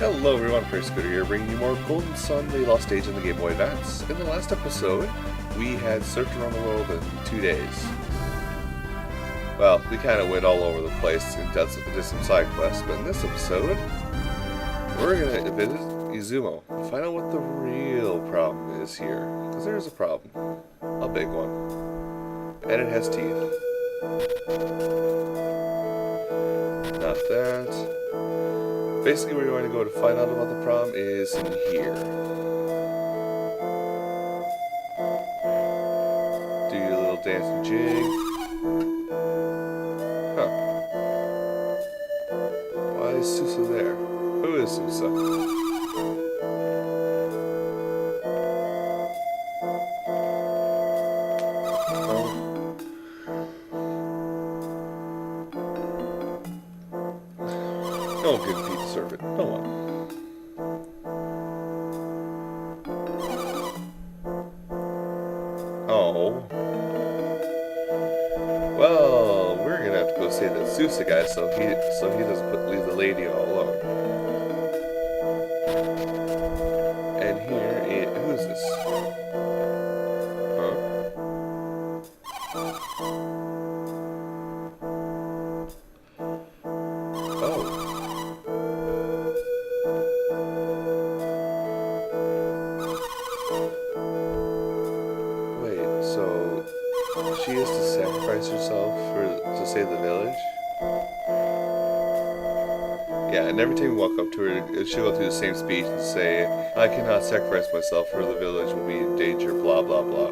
Hello everyone, Free Scooter here, bringing you more Golden Sun, the lost stage in the Game Boy Advance. In the last episode, we had searched around the world in 2 days. Well, we kind of went all over the place and did some side quests, but in this episode, we're going to visit Izumo and find out what the real problem is here. Because there's a problem. A big one. And it has teeth. Not that. Basically, where you want to go to find out about the problem is in here. Do your little dancing jig. Huh. Why is Susa there? Who is Susa? No one can deserve it. No one. Oh. Well, we're gonna have to go save that Susa guy so he doesn't leave the lady all alone. And here who is this? She is to sacrifice herself to save the village. Yeah, and every time you walk up to her, she'll go through the same speech and say, "I cannot sacrifice myself, or the village will be in danger." Blah blah blah.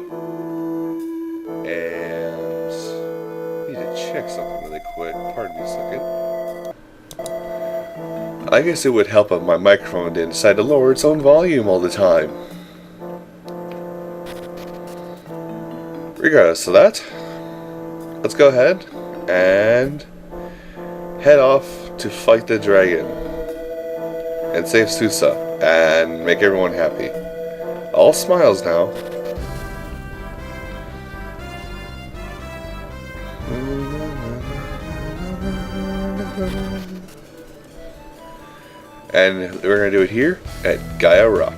And I need to check something really quick. Pardon me a second. I guess it would help if my microphone didn't decide to lower its own volume all the time. Regardless of that, let's go ahead and head off to fight the dragon and save Susa and make everyone happy. All smiles now. And we're going to do it here at Gaia Rock.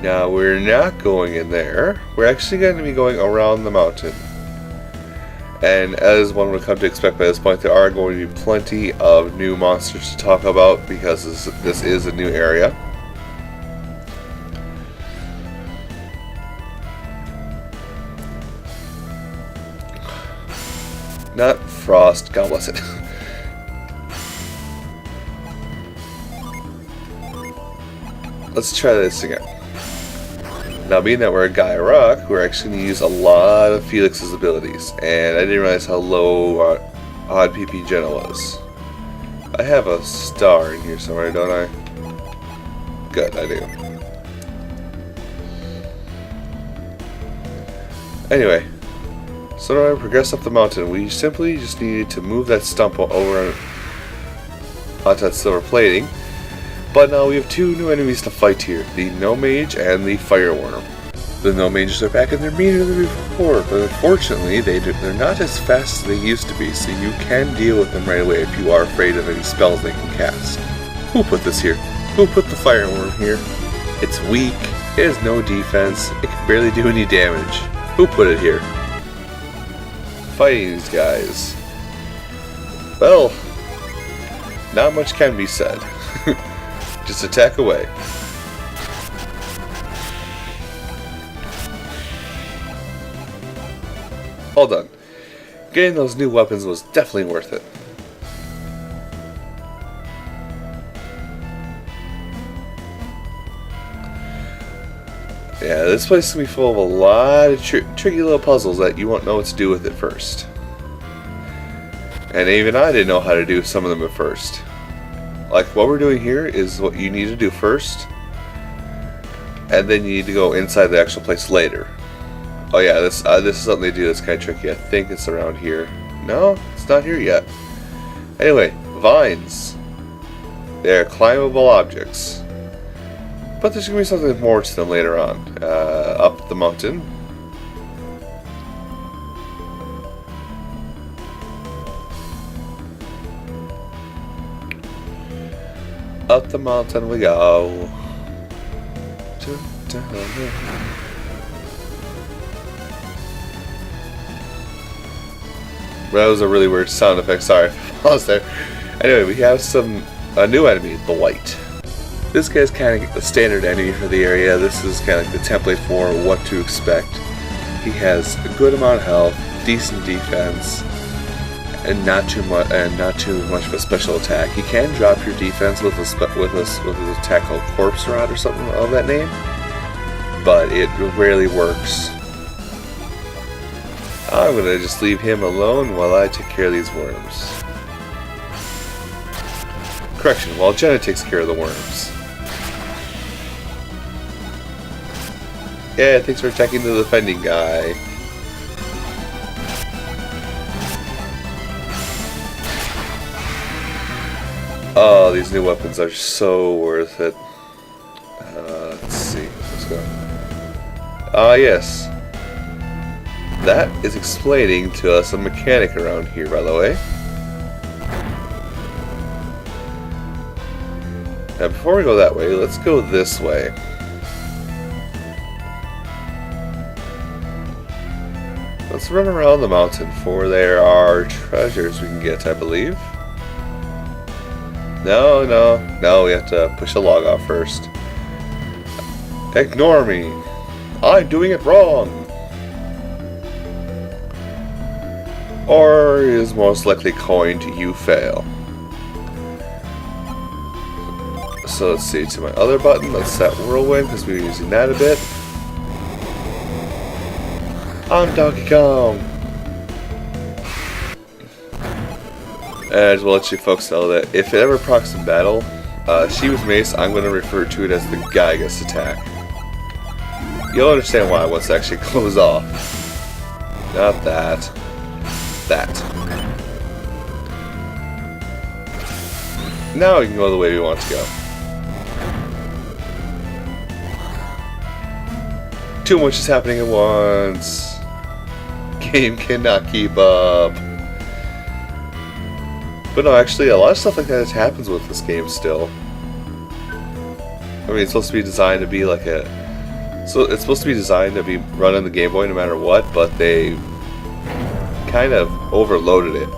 Now, we're not going in there. We're actually going to be going around the mountain. And as one would come to expect by this point, there are going to be plenty of new monsters to talk about because this is a new area. Not Frost, God bless it. Let's try this again. Now, being that we're at Gaia Rock, we're actually going to use a lot of Felix's abilities, and I didn't realize how low Odd PP Jenna was. I have a star in here somewhere, don't I? Good, I do. Anyway, so now to progress up the mountain, we simply just needed to move that stump over onto that silver plating. But now we have two new enemies to fight here, the No Mage and the Fireworm. The No Mages are back and they're meaner than before, but unfortunately they're not as fast as they used to be, so you can deal with them right away if you are afraid of any spells they can cast. Who put this here? Who put the Fireworm here? It's weak, it has no defense, it can barely do any damage. Who put it here? Fighting these guys. Well, not much can be said. Just attack away. All done. Getting those new weapons was definitely worth it. Yeah, this place is going to be full of a lot of tricky little puzzles that you won't know what to do with it first. And even I didn't know how to do some of them at first. Like, what we're doing here is what you need to do first, and then you need to go inside the actual place later. Oh yeah, this is something they do that's kind of tricky. I think it's around here. No, it's not here yet. Anyway, vines. They're climbable objects. But there's going to be something more to them later on. Up the mountain. Up the mountain we go. That was a really weird sound effect. Sorry, pause there. Anyway, we have a new enemy, the White. This guy's kind of the standard enemy for the area. This is kind of like the template for what to expect. He has a good amount of health, decent defense, and not too much of a special attack. He can drop your defense with an attack called Corpse Rod or something of that name, but it rarely works. I'm gonna just leave him alone while I take care of these worms. Correction, while Jenna takes care of the worms. Yeah, thanks for attacking the defending guy. Oh, these new weapons are so worth it. Let's see. Let's go. Ah, yes. That is explaining to us a mechanic around here, by the way. Now, before we go that way, let's go this way. Let's run around the mountain, for there are treasures we can get, I believe. No, we have to push a log off first. Ignore me. I'm doing it wrong. Or is most likely going to you fail. So let's see, to my other button, let's set Whirlwind because we're using that a bit. I'm Donkey Kong! And I just will let you folks know that if it ever procs in battle, Shiva's Mace, I'm going to refer to it as the Gygus attack. You'll understand why once it actually goes off. Not that. That. Now we can go the way we want to go. Too much is happening at once. Game cannot keep up. But no, actually, a lot of stuff like that happens with this game still. I mean, it's supposed to be designed to be like it's supposed to be designed to be run on the Game Boy no matter what, but they kind of overloaded it.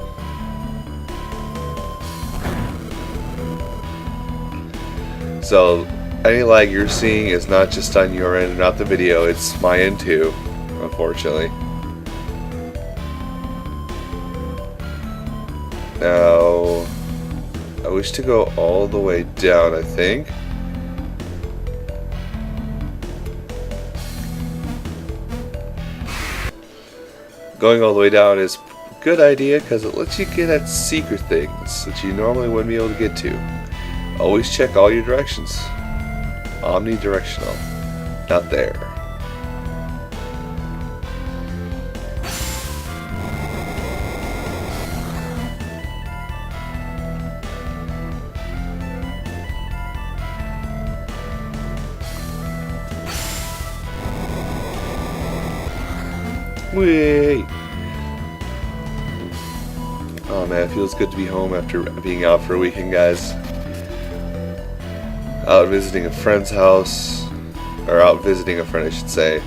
So, any lag you're seeing is not just on your end and not the video, it's my end too, unfortunately. Now, I wish to go all the way down, I think. Going all the way down is a good idea because it lets you get at secret things that you normally wouldn't be able to get to. Always check all your directions. Omnidirectional. Not there. Wait. Oh man, it feels good to be home after being out for a weekend, guys. Out visiting a friend's house, or out visiting a friend, I should say.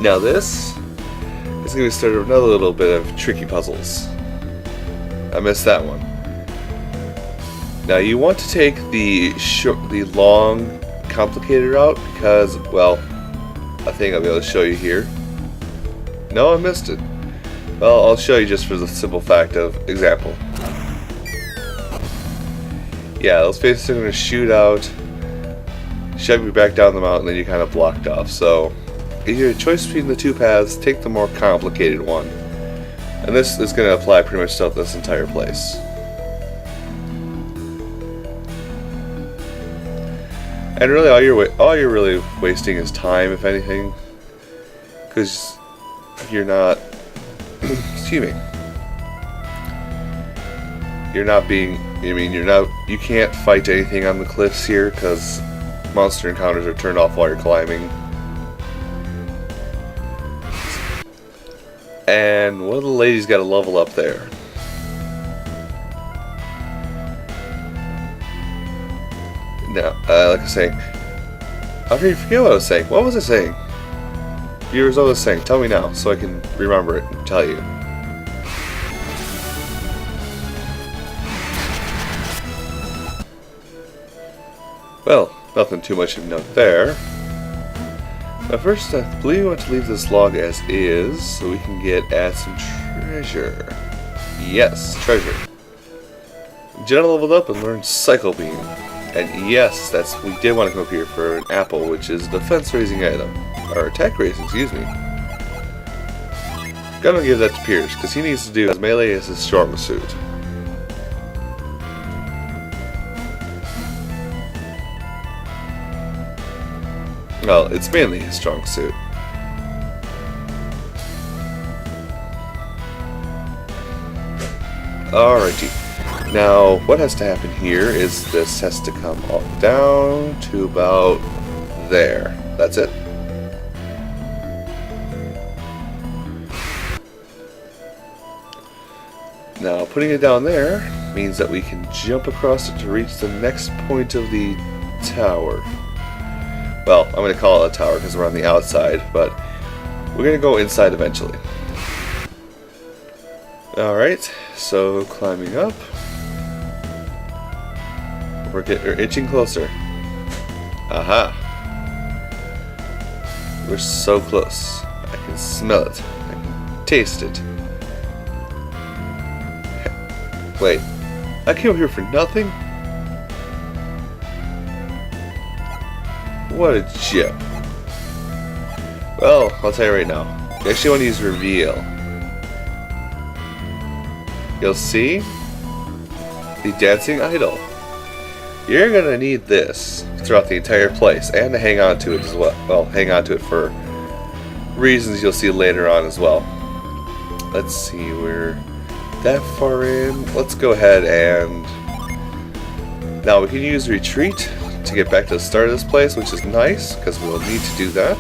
Now this is going to start another little bit of tricky puzzles. I missed that one. Now you want to take the long, complicated route because, well, I think I'll be able to show you here. No, I missed it. Well, I'll show you just for the simple fact of example. Yeah, those faces are going to shoot out, shove you back down the mountain, then you're kind of blocked off. So, if you have a choice between the two paths, take the more complicated one. And this is going to apply pretty much to this entire place. And really, all you're really wasting is time, if anything, because you're not. Excuse me. You're not being. I mean, you can't fight anything on the cliffs here because monster encounters are turned off while you're climbing. And one of the ladies got a level up there. No, like I was saying, I already forget what I was saying. What was I saying? Viewers, what was I saying? Tell me now, so I can remember it and tell you. Well, nothing too much of note there. But first, I believe we want to leave this log as is, so we can add some treasure. Yes, treasure. Jenna leveled up and learned Cycle Beam. And yes, we did want to come up here for an apple, which is a defense raising item. Or attack raising, excuse me. Gonna give that to Pierce, because he needs to do as melee as his strongest suit. Well, it's mainly his strong suit. Alrighty. Now, what has to happen here is this has to come all down to about there. That's it. Now, putting it down there means that we can jump across it to reach the next point of the tower. Well, I'm going to call it a tower because we're on the outside, but we're going to go inside eventually. Alright, so climbing up. We're inching closer. Aha! We're so close. I can smell it. I can taste it. Wait, I came here for nothing? What a chip. Well, I'll tell you right now. You actually want to use Reveal. You'll see the dancing idol. You're gonna need this throughout the entire place, and to hang on to it as well. Well, hang on to it for reasons you'll see later on as well. Let's see, we're that far in. Let's go ahead and now we can use retreat to get back to the start of this place, which is nice because we'll need to do that.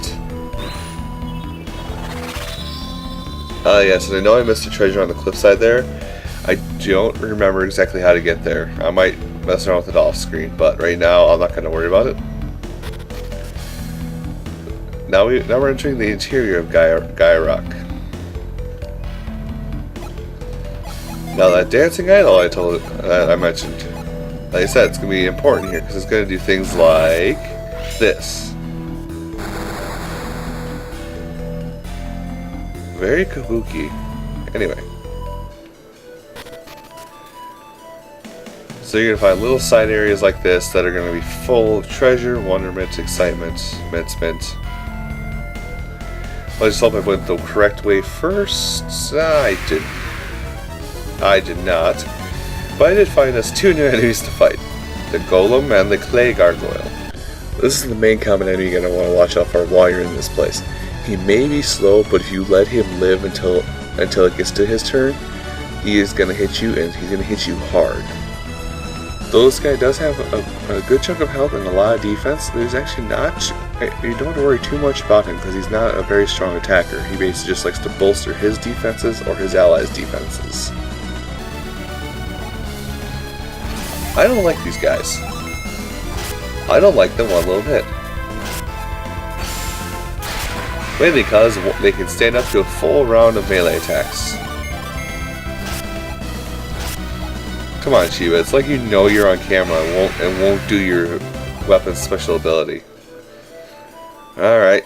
Yes, and I know I missed a treasure on the cliffside there. I don't remember exactly how to get there. I might mess around with it off screen, but right now I'm not going to worry about it. Now we're entering the interior of Gaia Rock. Now that dancing idol I mentioned, like I said, it's going to be important here because it's going to do things like this. Very kabuki. Anyway. So you're going to find little side areas like this that are going to be full of treasure, wonderment, excitement, mint. I just hope I went the correct way first. I did not. But I did find us two new enemies to fight. The Golem and the Clay Gargoyle. This is the main common enemy you're going to want to watch out for while you're in this place. He may be slow, but if you let him live until it gets to his turn, he is going to hit you, and he's going to hit you hard. Though this guy does have a good chunk of health and a lot of defense, there's actually not... You don't have to worry too much about him because he's not a very strong attacker. He basically just likes to bolster his defenses or his allies' defenses. I don't like these guys. I don't like them one little bit. Mainly because they can stand up to a full round of melee attacks. Come on, Shiva, it's like you know you're on camera and won't do your weapon's special ability. Alright.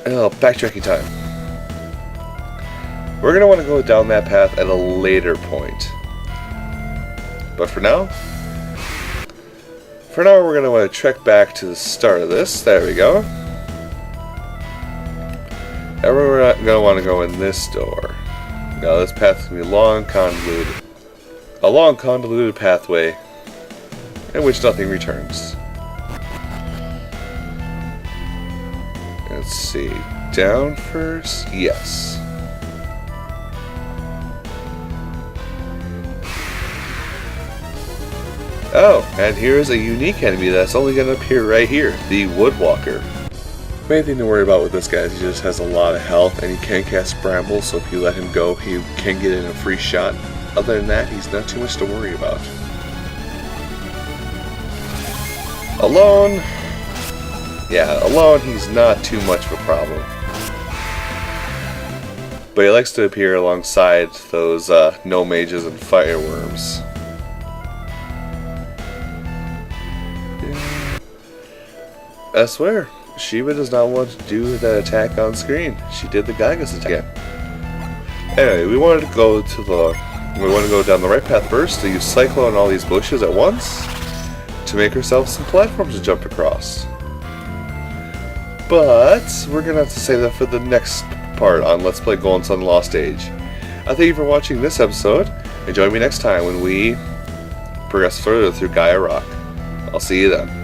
Oh, backtracking time. We're going to want to go down that path at a later point. But for now, we're going to want to trek back to the start of this. There we go. And we're going to want to go in this door. Now this path is going to be long, convoluted. A long, convoluted pathway in which nothing returns. Let's see. Down first? Yes. Oh, and here's a unique enemy that's only going to appear right here. The Woodwalker. Main thing to worry about with this guy is he just has a lot of health and he can cast Bramble, so if you let him go, he can get in a free shot. Other than that, he's not too much to worry about. Alone, yeah, alone he's not too much of a problem. But he likes to appear alongside those no mages and fireworms. I swear, Shiva does not want to do that attack on screen. She did the Gygas attack again. Anyway, we want to go down the right path first to use Cyclone and all these bushes at once to make ourselves some platforms to jump across. But we're gonna have to save that for the next part on Let's Play Golden Sun Lost Age. I thank you for watching this episode, and join me next time when we progress further through Gaia Rock. I'll see you then.